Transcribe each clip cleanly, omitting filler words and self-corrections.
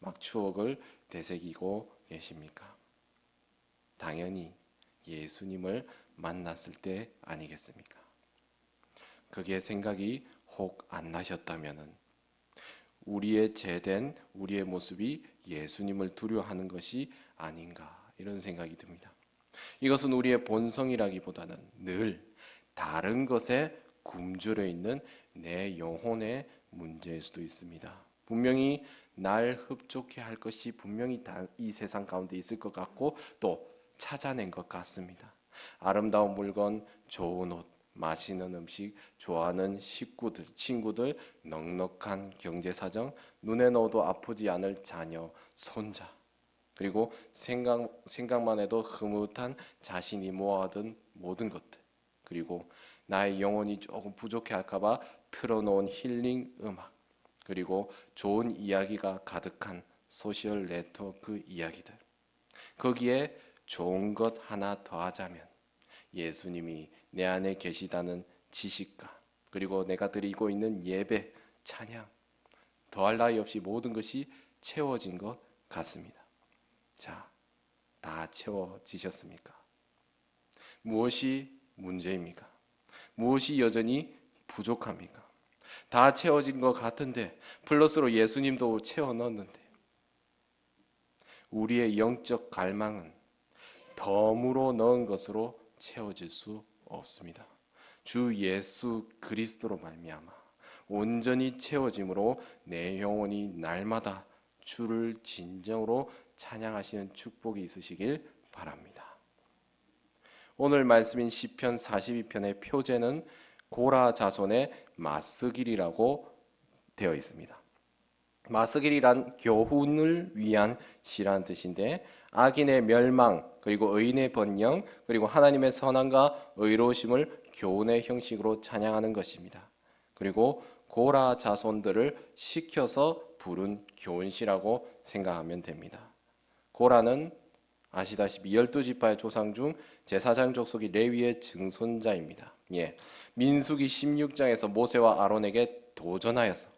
막 추억을 되새기고 계십니까? 당연히 예수님을 만났을 때 아니겠습니까? 그게 생각이 혹 안 나셨다면은 우리의 죄된 우리의 모습이 예수님을 두려워하는 것이 아닌가 이런 생각이 듭니다. 이것은 우리의 본성이라기보다는 늘 다른 것에 굶주려 있는 내 영혼의 문제일 수도 있습니다. 분명히 날 흡족해 할 것이 분명히 이 세상 가운데 있을 것 같고 또 찾아낸 것 같습니다. 아름다운 물건, 좋은 옷, 맛있는 음식, 좋아하는 식구들, 친구들, 넉넉한 경제사정, 눈에 넣어도 아프지 않을 자녀, 손자, 그리고 생각만 해도 흐뭇한 자신이 모아둔 모든 것들, 그리고 나의 영혼이 조금 부족해 할까봐 틀어놓은 힐링 음악, 그리고 좋은 이야기가 가득한 소셜 네트워크 이야기들, 거기에 좋은 것 하나 더하자면 예수님이 내 안에 계시다는 지식과 그리고 내가 드리고 있는 예배, 찬양, 더할 나위 없이 모든 것이 채워진 것 같습니다. 자, 다 채워지셨습니까? 무엇이 문제입니까? 무엇이 여전히 부족합니까? 다 채워진 것 같은데 플러스로 예수님도 채워 넣었는데 우리의 영적 갈망은 덤으로 넣은 것으로 채워질 수 없습니다. 주 예수 그리스도로 말미암아 온전히 채워짐으로 내 영혼이 날마다 주를 진정으로 찬양하시는 축복이 있으시길 바랍니다. 오늘 말씀인 시편 42편의 표제는 고라 자손의 마스길이라고 되어 있습니다. 마스길이란 교훈을 위한 시라는 뜻인데 악인의 멸망, 그리고 의인의 번영, 그리고 하나님의 선함과 의로우심을 교훈의 형식으로 찬양하는 것입니다. 그리고 고라 자손들을 시켜서 부른 교훈시라고 생각하면 됩니다. 고라는 아시다시피 12지파의 조상 중 제사장 족속이 레위의 증손자입니다. 민수기 16장에서 모세와 아론에게 도전하여서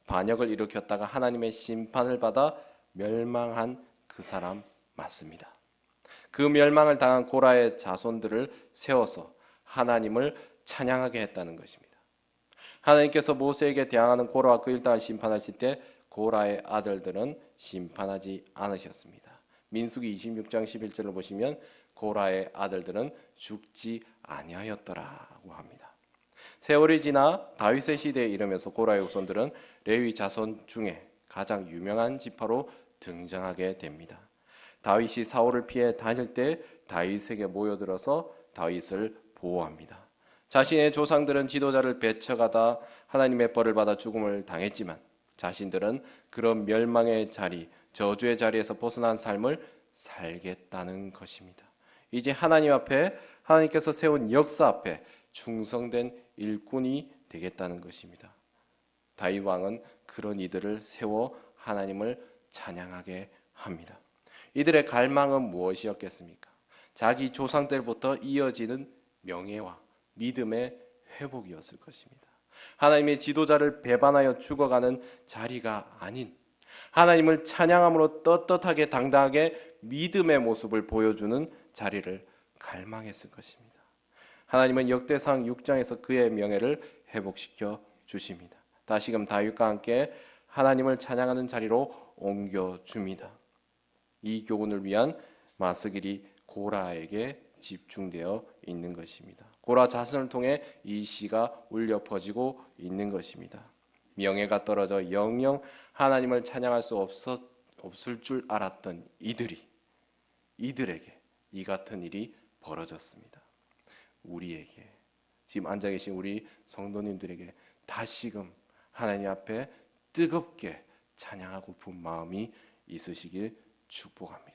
반역을 일으켰다가 하나님의 심판을 받아 멸망한 그 사람 맞습니다. 그 멸망을 당한 고라의 자손들을 세워서 하나님을 찬양하게 했다는 것입니다. 하나님께서 모세에게 대항하는 고라와 그 일당을 심판하실 때 고라의 아들들은 심판하지 않으셨습니다. 민수기 26장 11절을 보시면 고라의 아들들은 죽지 아니하였더라고 합니다. 세월이 지나 다윗의 시대에 이르면서 고라의 후손들은 레위 자손 중에 가장 유명한 지파로 등장하게 됩니다. 다윗이 사울을 피해 다닐 때 다윗에게 모여들어서 다윗을 보호합니다. 자신의 조상들은 지도자를 배척하다 하나님의 벌을 받아 죽음을 당했지만 자신들은 그런 멸망의 자리, 저주의 자리에서 벗어난 삶을 살겠다는 것입니다. 이제 하나님 앞에, 하나님께서 세운 역사 앞에 충성된 일꾼이 되겠다는 것입니다. 다윗 왕은 그런 이들을 세워 하나님을 찬양하게 합니다. 이들의 갈망은 무엇이었겠습니까? 자기 조상 때부터 이어지는 명예와 믿음의 회복이었을 것입니다. 하나님의 지도자를 배반하여 죽어가는 자리가 아닌 하나님을 찬양함으로 떳떳하게 당당하게 믿음의 모습을 보여주는 자리를 갈망했을 것입니다. 하나님은 역대상 6장에서 그의 명예를 회복시켜 주십니다. 다시금 다윗과 함께 하나님을 찬양하는 자리로 옮겨줍니다. 이 교훈을 위한 마스길이 고라에게 집중되어 있는 것입니다. 고라 자손을 통해 이 시가 울려 퍼지고 있는 것입니다. 명예가 떨어져 영영 하나님을 찬양할 수 없을 줄 알았던 이들에게 이 같은 일이 벌어졌습니다. 우리에게, 지금 앉아 계신 우리 성도님들에게 다시금 하나님 앞에 뜨겁게 찬양하고픈 마음이 있으시길 축복합니다.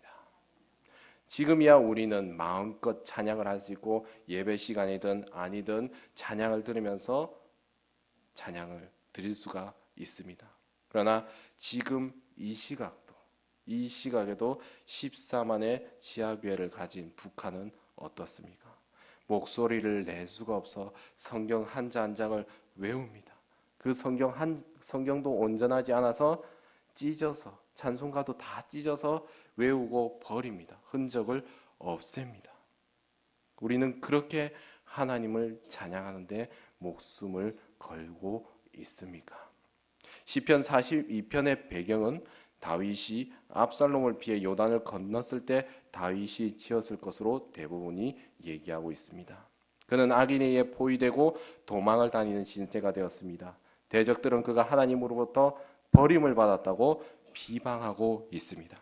지금이야 우리는 마음껏 찬양을 할 수 있고 예배 시간이든 아니든 찬양을 들으면서 찬양을 드릴 수가 있습니다. 그러나 지금 이 시각에도 14만의 지하교회를 가진 북한은 어떻습니까? 목소리를 낼 수가 없어 성경 한 장 한 장을 외웁니다. 그 성경도 온전하지 않아서 찢어서 찬송가도 다 찢어서 외우고 버립니다. 흔적을 없앱니다. 우리는 그렇게 하나님을 찬양하는데 목숨을 걸고 있습니까? 시편 42편의 배경은 다윗이 압살롬을 피해 요단을 건넜을 때 다윗이 지었을 것으로 대부분이 얘기하고 있습니다. 그는 악인에 의해 포위되고 도망을 다니는 신세가 되었습니다. 대적들은 그가 하나님으로부터 버림을 받았다고 비방하고 있습니다.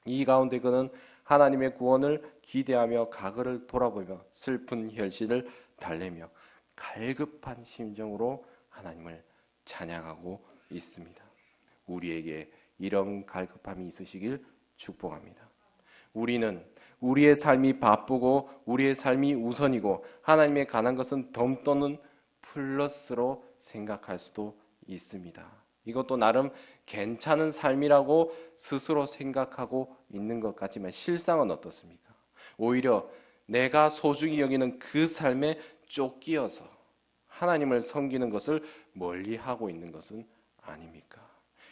이 가운데 그는 하나님의 구원을 기대하며 과거를 돌아보며 슬픈 현실을 달래며 갈급한 심정으로 하나님을 찬양하고 있습니다. 우리에게 이런 갈급함이 있으시길 축복합니다. 우리는 우리의 삶이 바쁘고 우리의 삶이 우선이고 하나님에 관한 것은 덤 또는 플러스로 생각할 수도 있습니다. 이것도 나름 괜찮은 삶이라고 스스로 생각하고 있는 것 같지만 실상은 어떻습니까? 오히려 내가 소중히 여기는 그 삶에 쫓기어서 하나님을 섬기는 것을 멀리하고 있는 것은 아닙니까?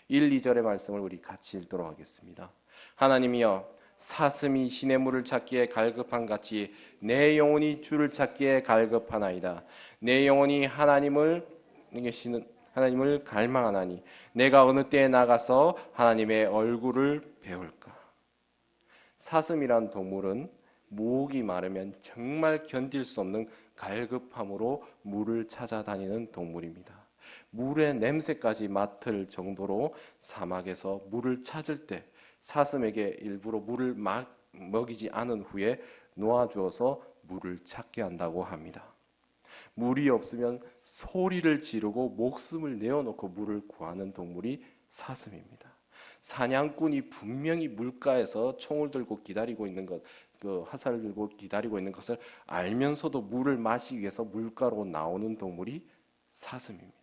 1, 2절의 말씀을 우리 같이 읽도록 하겠습니다. 하나님이여 사슴이 시냇물을 찾기에 갈급한 같이 내 영혼이 주를 찾기에 갈급하나이다. 내 영혼이 하나님을 갈망하나니 내가 어느 때에 나가서 하나님의 얼굴을 배울까? 사슴이란 동물은 목이 마르면 정말 견딜 수 없는 갈급함으로 물을 찾아다니는 동물입니다. 물의 냄새까지 맡을 정도로 사막에서 물을 찾을 때 사슴에게 일부러 물을 먹이지 않은 후에 놓아주어서 물을 찾게 한다고 합니다. 물이 없으면 소리를 지르고 목숨을 내어놓고 물을 구하는 동물이 사슴입니다. 사냥꾼이 분명히 물가에서 총을 들고 기다리고 있는 것, 화살을 들고 기다리고 있는 것을 알면서도 물을 마시기 위해서 물가로 나오는 동물이 사슴입니다.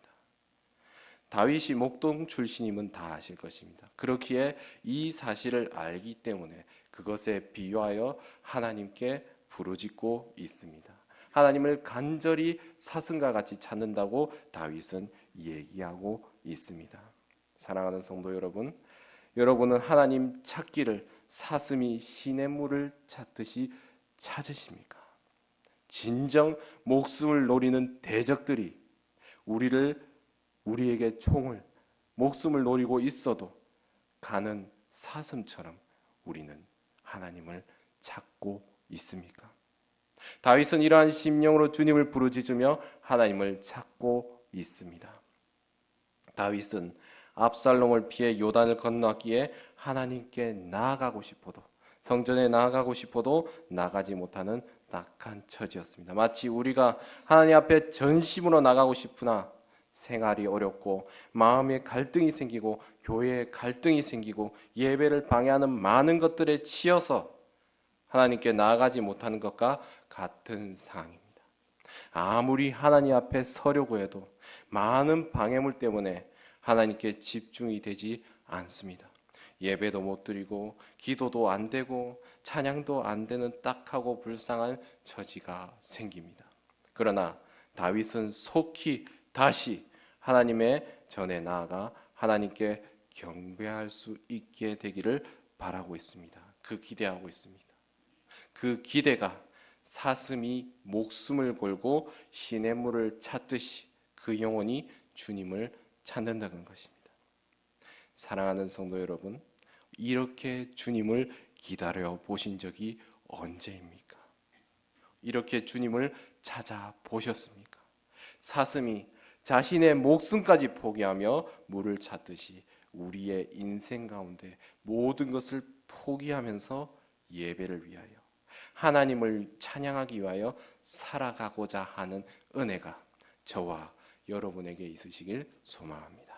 다윗이 목동 출신임은 다 아실 것입니다. 그렇기에 이 사실을 알기 때문에 그것에 비유하여 하나님께 부르짖고 있습니다. 하나님을 간절히 사슴과 같이 찾는다고 다윗은 얘기하고 있습니다. 사랑하는 성도 여러분, 여러분은 하나님 찾기를 사슴이 시냇물을 찾듯이 찾으십니까? 진정 목숨을 노리는 대적들이 우리에게 총을 목숨을 노리고 있어도 가는 사슴처럼 우리는 하나님을 찾고 있습니까? 다윗은 이러한 심령으로 주님을 부르짖으며 하나님을 찾고 있습니다. 다윗은 압살롬을 피해 요단을 건넜기에 하나님께 나아가고 싶어도 성전에 나아가고 싶어도 나가지 못하는 낙한 처지였습니다. 마치 우리가 하나님 앞에 전심으로 나가고 싶으나 생활이 어렵고 마음에 갈등이 생기고 교회에 갈등이 생기고 예배를 방해하는 많은 것들에 치여서 하나님께 나아가지 못하는 것과 같은 상황입니다. 아무리 하나님 앞에 서려고 해도 많은 방해물 때문에 하나님께 집중이 되지 않습니다. 예배도 못 드리고 기도도 안 되고 찬양도 안 되는 딱하고 불쌍한 처지가 생깁니다. 그러나 다윗은 속히 다시 하나님의 전에 나아가 하나님께 경배할 수 있게 되기를 바라고 있습니다. 기대하고 있습니다. 그 기대가 사슴이 목숨을 걸고 시냇물을 찾듯이 그 영혼이 주님을 찾는다는 것입니다. 사랑하는 성도 여러분, 이렇게 주님을 기다려 보신 적이 언제입니까? 이렇게 주님을 찾아보셨습니까? 사슴이 자신의 목숨까지 포기하며 물을 찾듯이 우리의 인생 가운데 모든 것을 포기하면서 예배를 위하여 하나님을 찬양하기 위하여 살아가고자 하는 은혜가 저와 여러분에게 있으시길 소망합니다.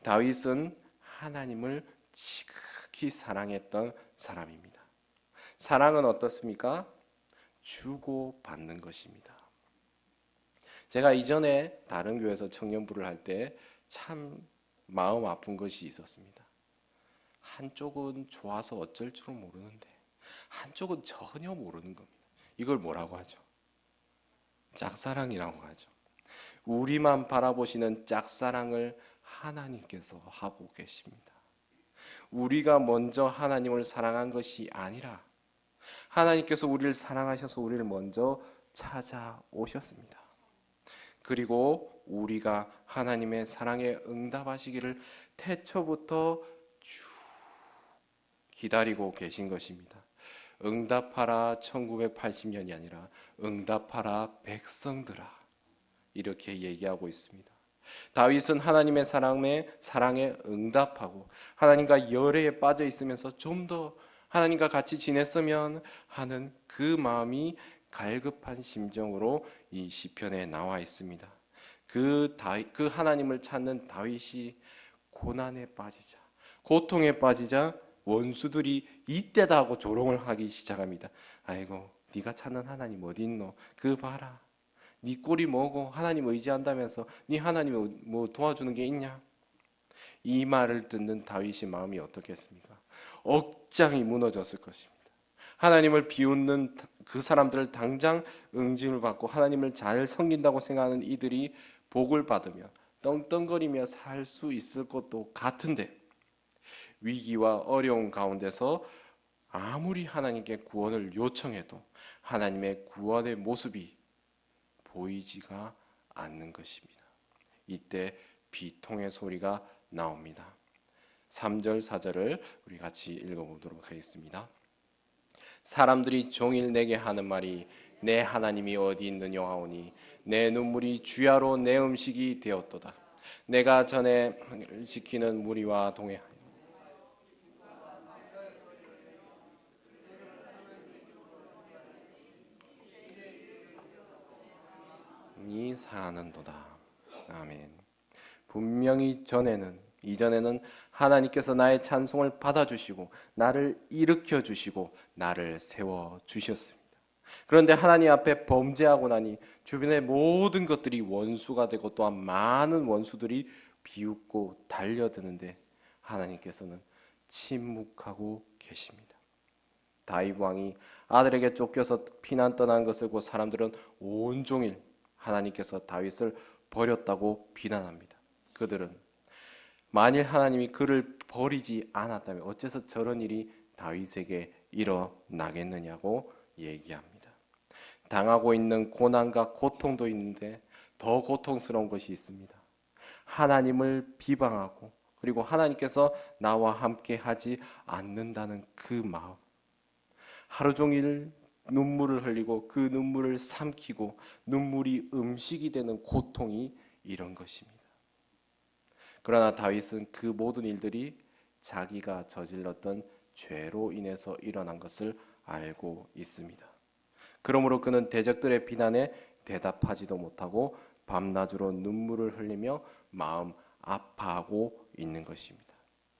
다윗은 하나님을 지극히 사랑했던 사람입니다. 사랑은 어떻습니까? 주고 받는 것입니다. 제가 이전에 다른 교회에서 청년부를 할 때 참 마음 아픈 것이 있었습니다. 한쪽은 좋아서 어쩔 줄은 모르는데 한쪽은 전혀 모르는 겁니다. 이걸 뭐라고 하죠? 짝사랑이라고 하죠. 우리만 바라보시는 짝사랑을 하나님께서 하고 계십니다. 우리가 먼저 하나님을 사랑한 것이 아니라 하나님께서 우리를 사랑하셔서 우리를 먼저 찾아오셨습니다. 그리고 우리가 하나님의 사랑에 응답하시기를 태초부터 쭉 기다리고 계신 것입니다. 응답하라 1980년이 아니라 응답하라 백성들아, 이렇게 얘기하고 있습니다. 다윗은 하나님의 사랑에 응답하고 하나님과 열애에 빠져 있으면서 좀 더 하나님과 같이 지냈으면 하는 그 마음이 갈급한 심정으로 이 시편에 나와 있습니다. 그 하나님을 찾는 다윗이 고난에 빠지자, 고통에 빠지자 원수들이 이때다 하고 조롱을 하기 시작합니다. 아이고, 네가 찾는 하나님 어디 있노? 그 봐라. 네 꼴이 뭐고 하나님 의지한다면서 네 하나님이 뭐 도와주는 게 있냐? 이 말을 듣는 다윗의 마음이 어떻겠습니까? 억장이 무너졌을 것입니다. 하나님을 비웃는 그 사람들을 당장 응징을 받고 하나님을 잘 섬긴다고 생각하는 이들이 복을 받으며 떵떵거리며 살 수 있을 것도 같은데, 위기와 어려운 가운데서 아무리 하나님께 구원을 요청해도 하나님의 구원의 모습이 보이지가 않는 것입니다. 이때 비통의 소리가 나옵니다. 3절 4절을 우리 같이 읽어보도록 하겠습니다. 사람들이 종일 내게 하는 말이 내 하나님이 어디 있느냐 하오니 내 눈물이 주야로 내 음식이 되었도다. 내가 전에 지키는 무리와 동행하여 이 사는도다. 아멘. 분명히 이전에는 하나님께서 나의 찬송을 받아주시고 나를 일으켜 주시고 나를 세워 주셨습니다. 그런데 하나님 앞에 범죄하고 나니 주변의 모든 것들이 원수가 되고 또한 많은 원수들이 비웃고 달려드는데 하나님께서는 침묵하고 계십니다. 다윗 왕이 아들에게 쫓겨서 피난 떠난 것을 보고 사람들은 온종일 하나님께서 다윗을 버렸다고 비난합니다. 그들은 만일 하나님이 그를 버리지 않았다면 어째서 저런 일이 다윗에게 일어나겠느냐고 얘기합니다. 당하고 있는 고난과 고통도 있는데 더 고통스러운 것이 있습니다. 하나님을 비방하고 그리고 하나님께서 나와 함께 하지 않는다는 그 마음. 하루 종일 눈물을 흘리고 그 눈물을 삼키고 눈물이 음식이 되는 고통이 이런 것입니다. 그러나 다윗은 그 모든 일들이 자기가 저질렀던 죄로 인해서 일어난 것을 알고 있습니다. 그러므로 그는 대적들의 비난에 대답하지도 못하고 밤낮으로 눈물을 흘리며 마음 아파하고 있는 것입니다.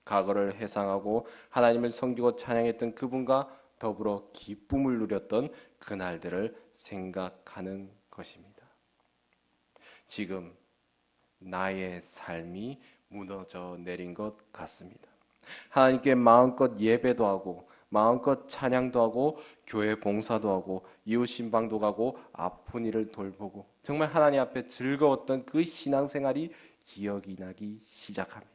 과거를 회상하고 하나님을 섬기고 찬양했던 그분과 더불어 기쁨을 누렸던 그날들을 생각하는 것입니다. 지금 나의 삶이 무너져 내린 것 같습니다. 하나님께 마음껏 예배도 하고 마음껏 찬양도 하고 교회 봉사도 하고 이웃 신방도 가고 아픈 이를 돌보고 정말 하나님 앞에 즐거웠던 그 신앙생활이 기억이 나기 시작합니다.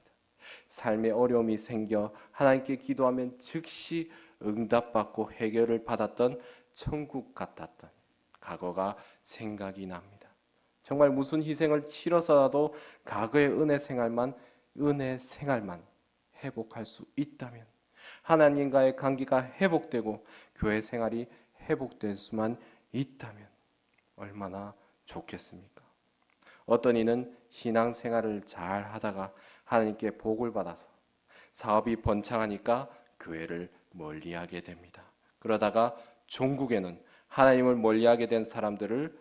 삶에 어려움이 생겨 하나님께 기도하면 즉시 응답받고 해결을 받았던 천국 같았던 과거가 생각이 납니다. 정말 무슨 희생을 치러서라도 과거의 은혜 생활만 회복할 수 있다면, 하나님과의 관계가 회복되고 교회 생활이 회복될 수만 있다면 얼마나 좋겠습니까? 어떤 이는 신앙생활을 잘 하다가 하나님께 복을 받아서 사업이 번창하니까 교회를 멀리하게 됩니다. 그러다가 종국에는 하나님을 멀리하게 된 사람들을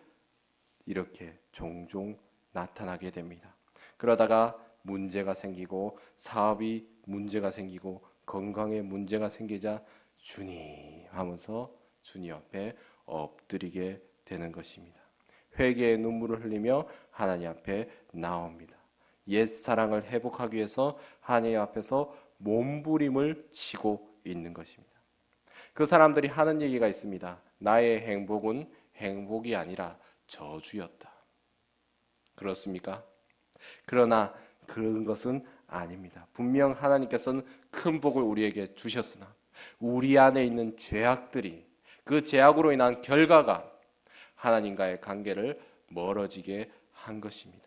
이렇게 종종 나타나게 됩니다. 그러다가 문제가 생기고 사업이 문제가 생기고 건강에 문제가 생기자 주님 하면서 주님 앞에 엎드리게 되는 것입니다. 회개의 눈물을 흘리며 하나님 앞에 나옵니다. 옛 사랑을 회복하기 위해서 하나님 앞에서 몸부림을 치고 있는 것입니다. 그 사람들이 하는 얘기가 있습니다. 나의 행복은 행복이 아니라 저주였다. 그렇습니까? 그러나 그런 것은 아닙니다. 분명 하나님께서는 큰 복을 우리에게 주셨으나 우리 안에 있는 죄악들이, 그 죄악으로 인한 결과가 하나님과의 관계를 멀어지게 한 것입니다.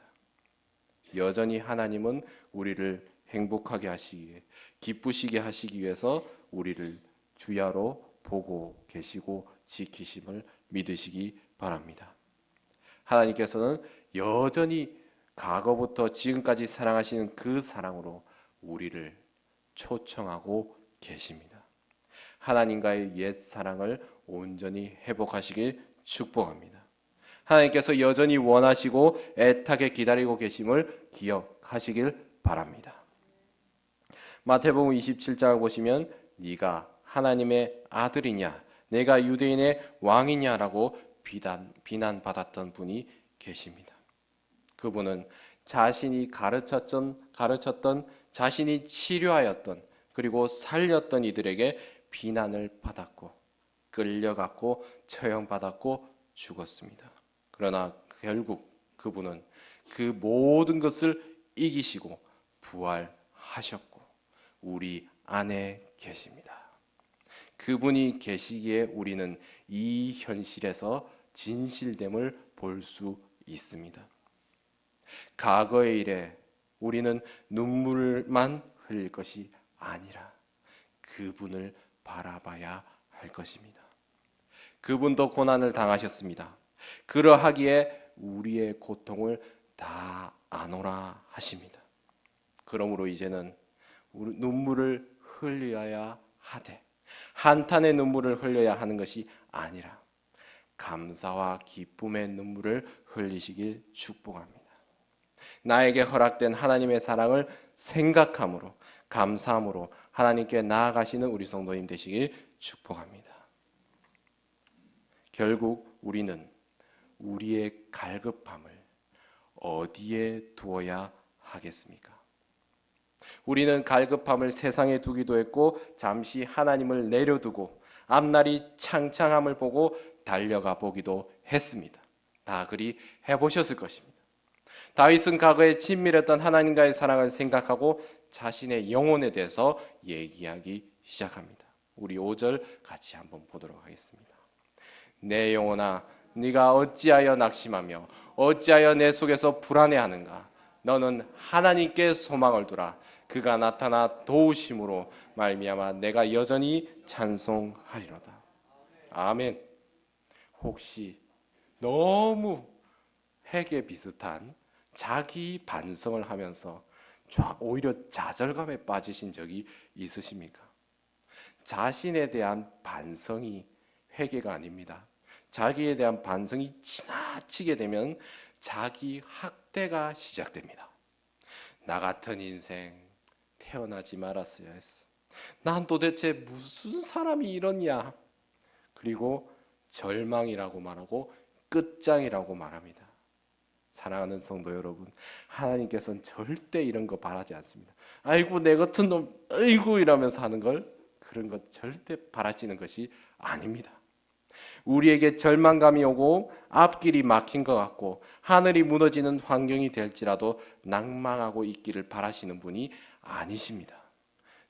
여전히 하나님은 우리를 행복하게 하시기에, 기쁘시게 하시기 위해서 우리를 주야로 보고 계시고 지키심을 믿으시기 바랍니다. 하나님께서는 여전히 과거부터 지금까지 사랑하시는 그 사랑으로 우리를 초청하고 계십니다. 하나님과의 옛 사랑을 온전히 회복하시길 축복합니다. 하나님께서 여전히 원하시고 애타게 기다리고 계심을 기억하시길 바랍니다. 마태복음 27장을 보시면 네가 하나님의 아들이냐, 내가 유대인의 왕이냐라고 비난받았던 분이 계십니다. 그분은 자신이 가르쳤던 자신이 치료하였던 그리고 살렸던 이들에게 비난을 받았고 끌려갔고 처형받았고 죽었습니다. 그러나 결국 그분은 그 모든 것을 이기시고 부활하셨고 우리 안에 계십니다. 그분이 계시기에 우리는 이 현실에서 진실됨을 볼 수 있습니다. 과거의 일에 우리는 눈물만 흘릴 것이 아니라 그분을 바라봐야 할 것입니다. 그분도 고난을 당하셨습니다. 그러하기에 우리의 고통을 다 아노라 하십니다. 그러므로 이제는 눈물을 흘려야 하되 한탄의 눈물을 흘려야 하는 것이 아니라 감사와 기쁨의 눈물을 흘리시길 축복합니다. 나에게 허락된 하나님의 사랑을 생각함으로 감사함으로 하나님께 나아가시는 우리 성도님 되시길 축복합니다. 결국 우리는 우리의 갈급함을 어디에 두어야 하겠습니까? 우리는 갈급함을 세상에 두기도 했고 잠시 하나님을 내려두고 앞날이 창창함을 보고 달려가 보기도 했습니다. 다 그리 해보셨을 것입니다. 다윗은 과거에 친밀했던 하나님과의 사랑을 생각하고 자신의 영혼에 대해서 얘기하기 시작합니다. 우리 5절 같이 한번 보도록 하겠습니다. 내 영혼아 네가 어찌하여 낙심하며 어찌하여 내 속에서 불안해하는가? 너는 하나님께 소망을 두라. 그가 나타나 도우심으로 말미암아 내가 여전히 찬송하리로다. 아멘. 혹시 너무 핵에 비슷한 자기 반성을 하면서 오히려 좌절감에 빠지신 적이 있으십니까? 자신에 대한 반성이 회개가 아닙니다. 자기에 대한 반성이 지나치게 되면 자기 학대가 시작됩니다. 나 같은 인생 태어나지 말았어야 했어. 난 도대체 무슨 사람이 이러냐? 그리고 절망이라고 말하고 끝장이라고 말합니다. 사랑하는 성도 여러분, 하나님께서는 절대 이런 거 바라지 않습니다. 아이고 내 같은 놈, 아이고 이러면서 하는 걸, 그런 것 절대 바라시는 것이 아닙니다. 우리에게 절망감이 오고 앞길이 막힌 것 같고 하늘이 무너지는 환경이 될지라도 낭망하고 있기를 바라시는 분이 아니십니다.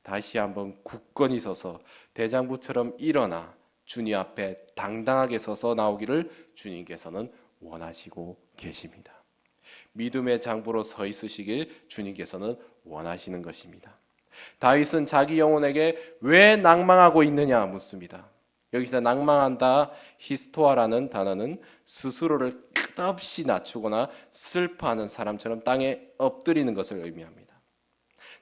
다시 한번 굳건히 서서 대장부처럼 일어나 주님 앞에 당당하게 서서 나오기를 주님께서는 원하시고 계십니다. 믿음의 장부로 서 있으시길 주님께서는 원하시는 것입니다. 다윗은 자기 영혼에게 왜 낭망하고 있느냐 묻습니다. 여기서 낭망한다, 히스토아라는 단어는 스스로를 끝없이 낮추거나 슬퍼하는 사람처럼 땅에 엎드리는 것을 의미합니다.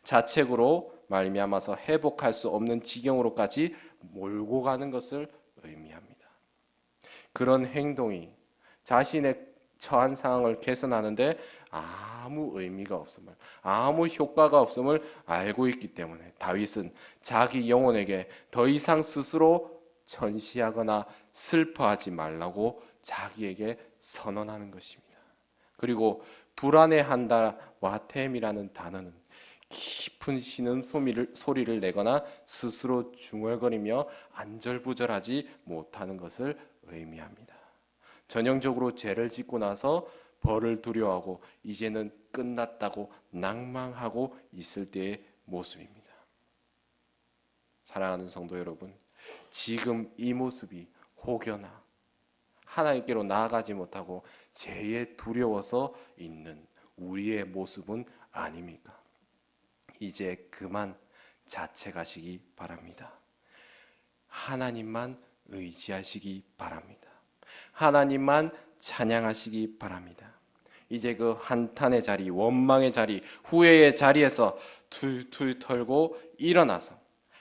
자책으로 말미암아서 회복할 수 없는 지경으로까지 몰고 가는 것을 의미합니다. 그런 행동이 자신의 처한 상황을 개선하는데 아무 의미가 없음을, 아무 효과가 없음을 알고 있기 때문에 다윗은 자기 영혼에게 더 이상 스스로 전시하거나 슬퍼하지 말라고 자기에게 선언하는 것입니다. 그리고 불안해한다 와템이라는 단어는 깊은 신음소리를 내거나 스스로 중얼거리며 안절부절하지 못하는 것을 의미합니다. 전형적으로 죄를 짓고 나서 벌을 두려워하고 이제는 끝났다고 낭망하고 있을 때의 모습입니다. 사랑하는 성도 여러분, 지금 이 모습이 혹여나 하나님께로 나아가지 못하고 죄에 두려워서 있는 우리의 모습은 아닙니까? 이제 그만 자책하시기 바랍니다. 하나님만 의지하시기 바랍니다. 하나님만 찬양하시기 바랍니다. 이제 그 한탄의 자리, 원망의 자리, 후회의 자리에서 툴툴 털고 일어나서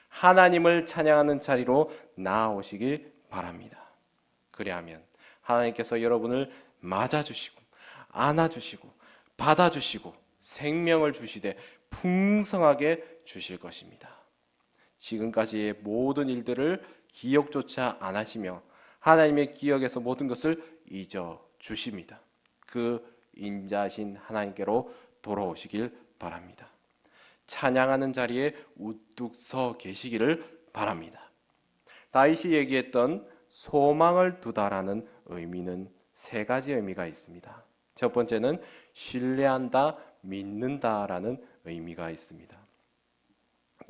하나님을 찬양하는 자리로 나아오시길 바랍니다. 그리하면 하나님께서 여러분을 맞아주시고 안아주시고 받아주시고 생명을 주시되 풍성하게 주실 것입니다. 지금까지의 모든 일들을 기억조차 안 하시며 하나님의 기억에서 모든 것을 잊어주십니다. 그 인자하신 하나님께로 돌아오시길 바랍니다. 찬양하는 자리에 우뚝 서 계시기를 바랍니다. 다윗이 얘기했던 소망을 두다라는 의미는 세 가지 의미가 있습니다. 첫 번째는 신뢰한다, 믿는다라는 의미가 있습니다.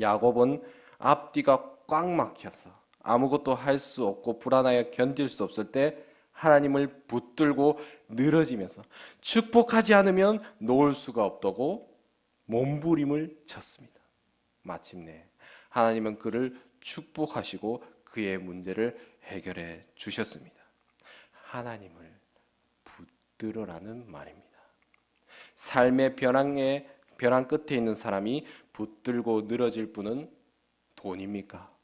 야곱은 앞뒤가 꽉 막혀서 아무것도 할 수 없고 불안하여 견딜 수 없을 때 하나님을 붙들고 늘어지면서 축복하지 않으면 놓을 수가 없다고 몸부림을 쳤습니다. 마침내 하나님은 그를 축복하시고 그의 문제를 해결해 주셨습니다. 하나님을 붙들으라는 말입니다. 삶의 벼랑 끝에 있는 사람이 붙들고 늘어질 분은 돈입니까?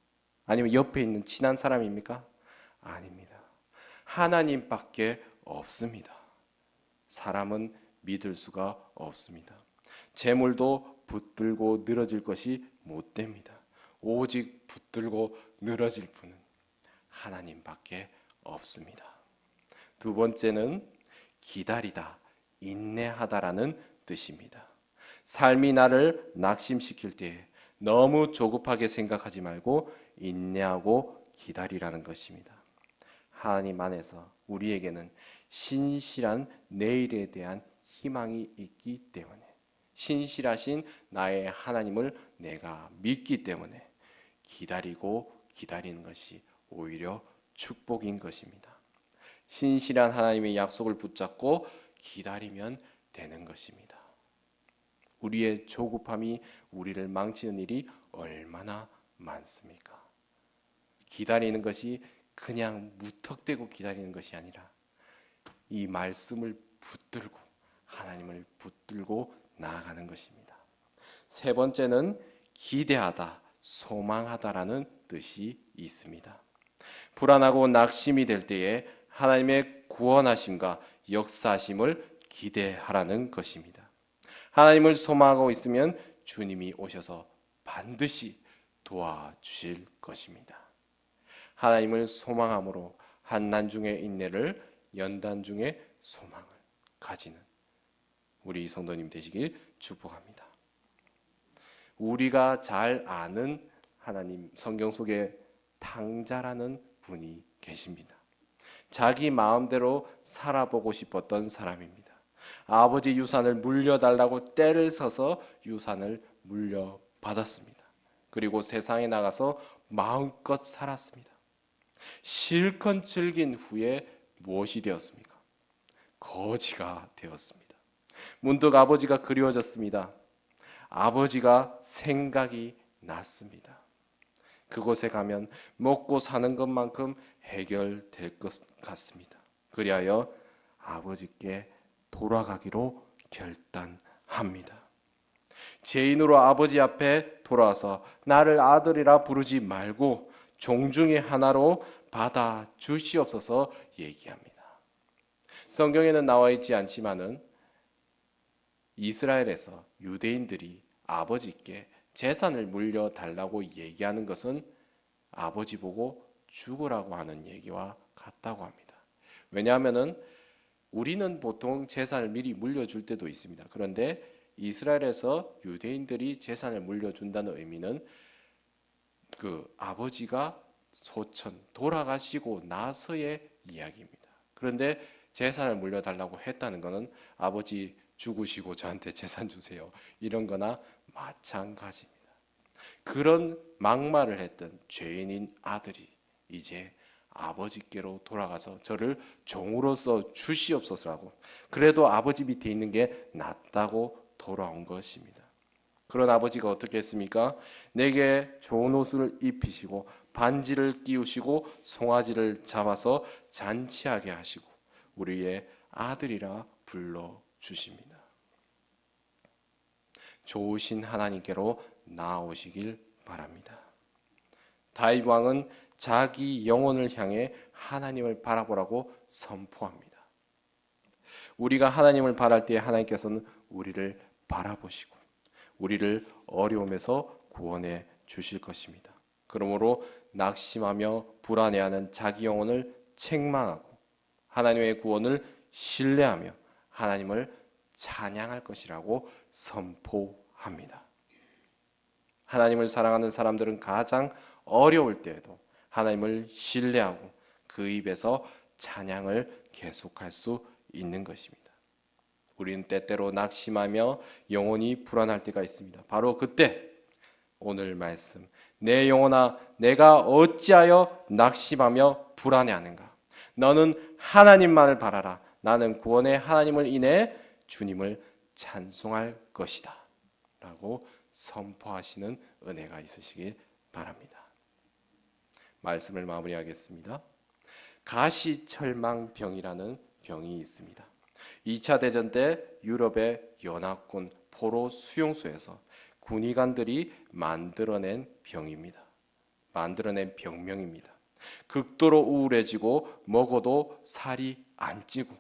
아니면 옆에 있는 친한 사람입니까? 아닙니다. 하나님밖에 없습니다. 사람은 믿을 수가 없습니다. 재물도 붙들고 늘어질 것이 못 됩니다. 오직 붙들고 늘어질 분은 하나님밖에 없습니다. 두 번째는 기다리다, 인내하다라는 뜻입니다. 삶이 나를 낙심시킬 때 너무 조급하게 생각하지 말고 인내하고 기다리라는 것입니다. 하나님 안에서 우리에게는 신실한 내일에 대한 희망이 있기 때문에, 신실하신 나의 하나님을 내가 믿기 때문에 기다리고 기다리는 것이 오히려 축복인 것입니다. 신실한 하나님의 약속을 붙잡고 기다리면 되는 것입니다. 우리의 조급함이 우리를 망치는 일이 얼마나 많습니까? 기다리는 것이 그냥 무턱대고 기다리는 것이 아니라 이 말씀을 붙들고 하나님을 붙들고 나아가는 것입니다. 세 번째는 기대하다, 소망하다라는 뜻이 있습니다. 불안하고 낙심이 될 때에 하나님의 구원하심과 역사하심을 기대하라는 것입니다. 하나님을 소망하고 있으면 주님이 오셔서 반드시 도와주실 것입니다. 하나님을 소망함으로 한난 중의 인내를, 연단 중의 소망을 가지는 우리 성도님 되시길 축복합니다. 우리가 잘 아는 하나님, 성경 속에 탕자라는 분이 계십니다. 자기 마음대로 살아보고 싶었던 사람입니다. 아버지 유산을 물려달라고 떼를 서서 유산을 물려받았습니다. 그리고 세상에 나가서 마음껏 살았습니다. 실컷 즐긴 후에 무엇이 되었습니까? 거지가 되었습니다. 문득 아버지가 그리워졌습니다. 아버지가 생각이 났습니다. 그곳에 가면 먹고 사는 것만큼 해결될 것 같습니다. 그리하여 아버지께 돌아가기로 결단합니다. 죄인으로 아버지 앞에 돌아와서 나를 아들이라 부르지 말고 종 중의 하나로 받아 주시옵소서 얘기합니다. 성경에는 나와 있지 않지만은 이스라엘에서 유대인들이 아버지께 재산을 물려달라고 얘기하는 것은 아버지 보고 죽으라고 하는 얘기와 같다고 합니다. 왜냐하면은 우리는 보통 재산을 미리 물려줄 때도 있습니다. 그런데 이스라엘에서 유대인들이 재산을 물려준다는 의미는 그 아버지가 소천 돌아가시고 나서의 이야기입니다. 그런데 재산을 물려달라고 했다는 것은 아버지 죽으시고 저한테 재산 주세요, 이런 거나 마찬가지입니다. 그런 막말을 했던 죄인인 아들이 이제 아버지께로 돌아가서 저를 종으로서 주시옵소서라고, 그래도 아버지 밑에 있는 게 낫다고 돌아온 것입니다. 그런 아버지가 어떻게 했습니까? 내게 좋은 옷을 입히시고 반지를 끼우시고 송아지를 잡아서 잔치하게 하시고 우리의 아들이라 불러주십니다. 좋으신 하나님께로 나아오시길 바랍니다. 다윗 왕은 자기 영혼을 향해 하나님을 바라보라고 선포합니다. 우리가 하나님을 바랄 때 하나님께서는 우리를 바라보시고 우리를 어려움에서 구원해 주실 것입니다. 그러므로 낙심하며 불안해하는 자기 영혼을 책망하고 하나님의 구원을 신뢰하며 하나님을 찬양할 것이라고 선포합니다. 하나님을 사랑하는 사람들은 가장 어려울 때에도 하나님을 신뢰하고 그 입에서 찬양을 계속할 수 있는 것입니다. 우리는 때때로 낙심하며 영혼이 불안할 때가 있습니다. 바로 그때 오늘 말씀, 내 영혼아 내가 어찌하여 낙심하며 불안해하는가? 너는 하나님만을 바라라. 나는 구원의 하나님을 인해 주님을 찬송할 것이다 라고 선포하시는 은혜가 있으시길 바랍니다. 말씀을 마무리하겠습니다. 가시철망병이라는 병이 있습니다. 2차 대전 때 유럽의 연합군 포로 수용소에서 군의관들이 만들어낸 병입니다. 만들어낸 병명입니다. 극도로 우울해지고 먹어도 살이 안 찌고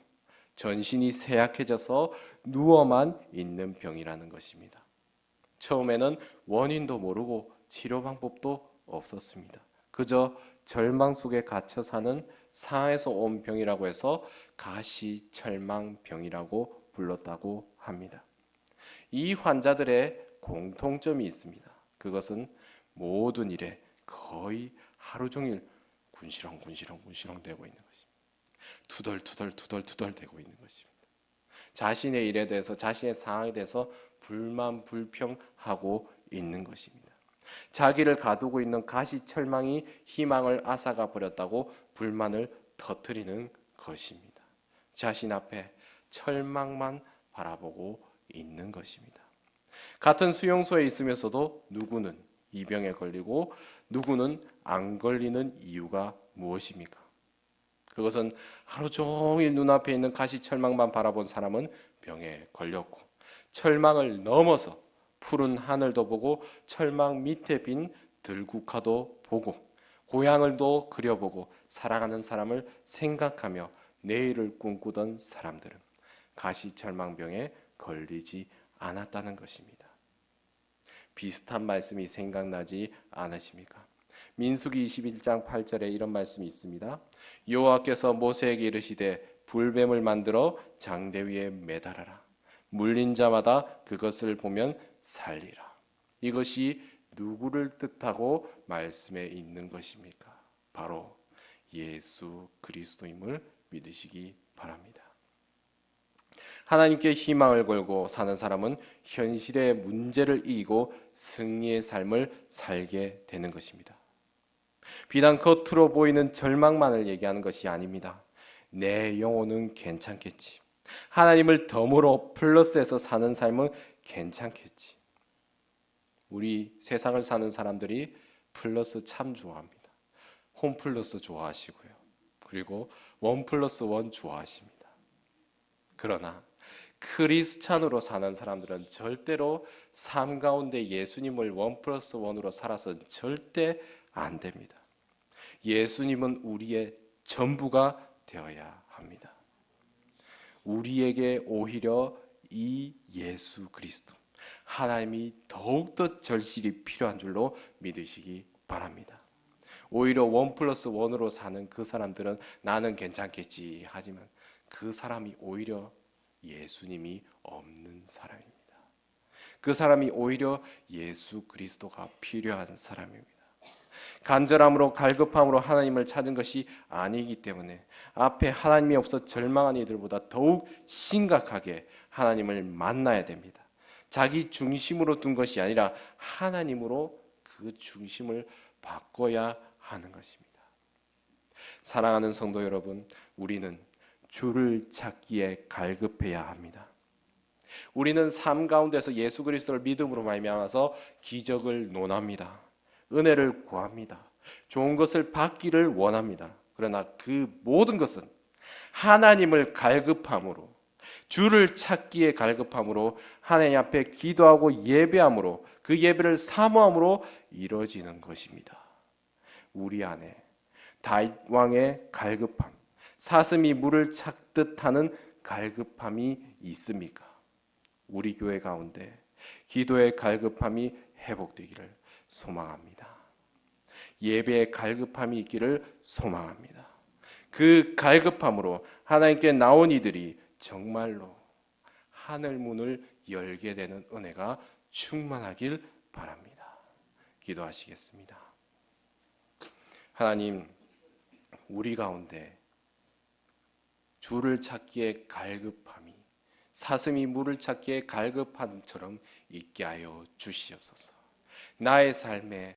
전신이 쇠약해져서 누워만 있는 병이라는 것입니다. 처음에는 원인도 모르고 치료 방법도 없었습니다. 그저 절망 속에 갇혀 사는 상에서 온 병이라고 해서 가시철망병이라고 불렀다고 합니다. 이 환자들의 공통점이 있습니다. 그것은 모든 일에 거의 하루 종일 군시렁 되고 있는 것입니다. 투덜 되고 있는 것입니다. 자신의 일에 대해서, 자신의 상황에 대해서 불만 불평하고 있는 것입니다. 자기를 가두고 있는 가시철망이 희망을 앗아가 버렸다고 불만을 터뜨리는 것입니다. 자신 앞에 철망만 바라보고 있는 것입니다. 같은 수용소에 있으면서도 누구는 이 병에 걸리고 누구는 안 걸리는 이유가 무엇입니까? 그것은 하루 종일 눈앞에 있는 가시철망만 바라본 사람은 병에 걸렸고, 철망을 넘어서 푸른 하늘도 보고 철망 밑에 빈 들국화도 보고 고향을도 그려보고 살아가는 사람을 생각하며 내일을 꿈꾸던 사람들은 가시철망병에 걸리지 않았다는 것입니다. 비슷한 말씀이 생각나지 않으십니까? 민수기 21장 8절에 이런 말씀이 있습니다. 여호와께서 모세에게 이르시되 불뱀을 만들어 장대 위에 매달아라. 물린 자마다 그것을 보면 살리라. 이것이 누구를 뜻하고 말씀에 있는 것입니까? 바로 예수 그리스도임을 믿으시기 바랍니다. 하나님께 희망을 걸고 사는 사람은 현실의 문제를 이기고 승리의 삶을 살게 되는 것입니다. 비단 겉으로 보이는 절망만을 얘기하는 것이 아닙니다. 내 영혼은 괜찮겠지. 하나님을 덤으로 플러스해서 사는 삶은 괜찮겠지. 우리 세상을 사는 사람들이 플러스 참 좋아합니다. 홈플러스 좋아하시고요. 그리고 1+1 좋아하십니다. 그러나 크리스찬으로 사는 사람들은 절대로 삶 가운데 예수님을 1+1으로 살아서는 절대 안 됩니다. 예수님은 우리의 전부가 되어야 합니다. 우리에게 오히려 이 예수 그리스도, 하나님이 더욱더 절실히 필요한 줄로 믿으시기 바랍니다. 오히려 1+1으로 사는 그 사람들은 나는 괜찮겠지 하지만 그 사람이 오히려 예수님이 없는 사람입니다. 그 사람이 오히려 예수 그리스도가 필요한 사람입니다. 간절함으로 갈급함으로 하나님을 찾은 것이 아니기 때문에 앞에 하나님이 없어 절망한 이들보다 더욱 심각하게 하나님을 만나야 됩니다. 자기 중심으로 둔 것이 아니라 하나님으로 그 중심을 바꿔야 하는 것입니다. 사랑하는 성도 여러분, 우리는 주를 찾기에 갈급해야 합니다. 우리는 삶 가운데서 예수 그리스도를 믿음으로 말미암아서 기적을 논합니다. 은혜를 구합니다. 좋은 것을 받기를 원합니다. 그러나 그 모든 것은 하나님을 갈급함으로, 주를 찾기에 갈급함으로, 하나님 앞에 기도하고 예배함으로, 그 예배를 사모함으로 이루어지는 것입니다. 우리 안에 다윗 왕의 갈급함, 사슴이 물을 찾듯 하는 갈급함이 있습니까? 우리 교회 가운데 기도의 갈급함이 회복되기를 소망합니다. 예배의 갈급함이 있기를 소망합니다. 그 갈급함으로 하나님께 나온 이들이 정말로 하늘 문을 열게 되는 은혜가 충만하길 바랍니다. 기도하시겠습니다. 하나님, 우리 가운데 주를 찾기에 갈급함이 사슴이 물을 찾기에 갈급함처럼 있게 하여 주시옵소서. 나의 삶에